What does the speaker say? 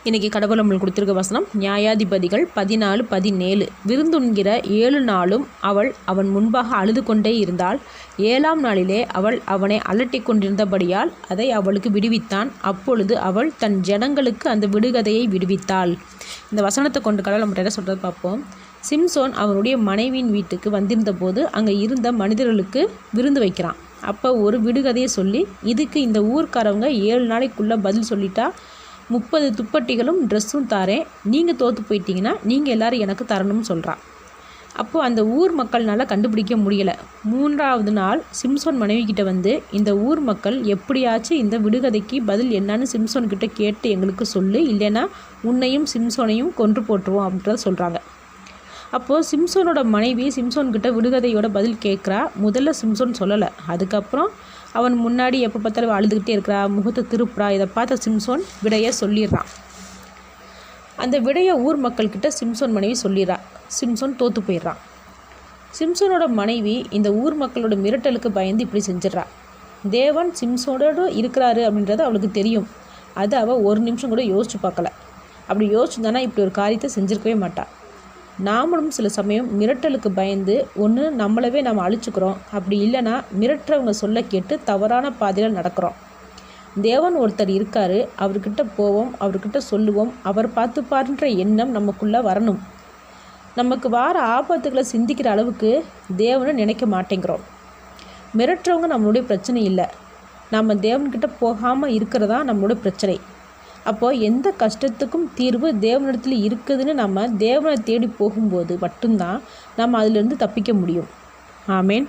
இன்றைக்கி கடவுள் நம்மளுக்கு கொடுத்துருக்க வசனம் நியாயாதிபதிகள் 14:17. விருந்துண்கிற 7 நாளும் அவள் அவன் முன்பாக அழுது கொண்டே இருந்தாள். 7ஆம் நாளிலே அவள் அவனை அலட்டி கொண்டிருந்தபடியால் அதை அவளுக்கு விடுவித்தான். அப்பொழுது அவள் தன் ஜனங்களுக்கு அந்த விடுகதையை விடுவித்தாள். இந்த வசனத்தை கொண்டு கடவுள் நம்ம என்ன சொல்கிறது பார்ப்போம். சிம்சோன் அவனுடைய மனைவியின் வீட்டுக்கு வந்திருந்த போது அங்கே இருந்த மனிதர்களுக்கு விருந்து வைக்கிறான். அப்போ ஒரு விடுகதையை சொல்லி இதுக்கு இந்த ஊர்க்காரவங்க 7 நாளைக்குள்ளே பதில் சொல்லிட்டா 30 துப்பட்டிகளும் ட்ரெஸ்ஸும் தாரேன், நீங்கள் தோற்று போயிட்டீங்கன்னா நீங்கள் எல்லோரும் எனக்கு தரணும்னு சொல்கிறான். அப்போது அந்த ஊர் மக்கள்னால் கண்டுபிடிக்க முடியலை. 3ஆவது நாள் சிம்சோன் மனைவிக்கிட்ட வந்து இந்த ஊர் மக்கள் எப்படியாச்சும் இந்த விடுகதைக்கு பதில் என்னன்னு சிம்சோன்கிட்ட கேட்டு எங்களுக்கு சொல்லு, இல்லைன்னா உன்னையும் சிம்சோனையும் கொன்று போட்டுருவோம் அப்படின்றத சொல்கிறாங்க. அப்போது சிம்சோனோட மனைவி சிம்சோன்கிட்ட விடுகதையோட பதில் கேட்குறா. முதல்ல சிம்சோன் சொல்லலை. அதுக்கப்புறம் அவன் முன்னாடி எப்போ பார்த்தாலும் அழுதுகிட்டே இருக்கிறா, முகத்தை திருப்புறா. இதை பார்த்த சிம்சோன் விடையை சொல்லிடுறான். அந்த விடையை ஊர் மக்கள்கிட்ட சிம்சோன் மனைவி சொல்லிடுறா. சிம்சோன் தோற்று போயிடுறான். சிம்சோனோட மனைவி இந்த ஊர் மக்களோட மிரட்டலுக்கு பயந்து இப்படி செஞ்சிடறா. தேவன் சிம்சோனோடு இருக்கிறாரு அப்படின்றது அவளுக்கு தெரியும். அது அவள் ஒரு நிமிஷம் கூட யோசிச்சு பார்க்கல. அப்படி யோசிச்சுதானா இப்படி ஒரு காரியத்தை செஞ்சுருக்கவே மாட்டாள். நாமளும் சில சமயம் மிரட்டலுக்கு பயந்து ஒன்று நம்மளவே நம்ம அழிச்சுக்கிறோம், அப்படி இல்லைன்னா மிரட்டுறவங்க சொல்ல கேட்டு தவறான பாதையில் நடக்கிறோம். தேவன் ஒருத்தர் இருக்கார், அவர்கிட்ட போவோம், அவர்கிட்ட சொல்லுவோம், அவர் பார்த்துப்பாருன்ற எண்ணம் நமக்குள்ளே வரணும். நமக்கு வார ஆபத்துக்களை சிந்திக்கிற அளவுக்கு தேவனை நினைக்க மாட்டேங்கிறோம். மிரட்டுறவங்க நம்மளுடைய பிரச்சனை இல்லை, நம்ம தேவன்கிட்ட போகாமல் இருக்கிறதா நம்மளுடைய பிரச்சனை. அப்போது எந்த கஷ்டத்துக்கும் தீர்வு தேவனிடத்தில் இருக்குதுன்னு நம்ம தேவனை தேடி போகும்போது மட்டும்தான் நம்ம அதிலிருந்து தப்பிக்க முடியும். ஆமேன்.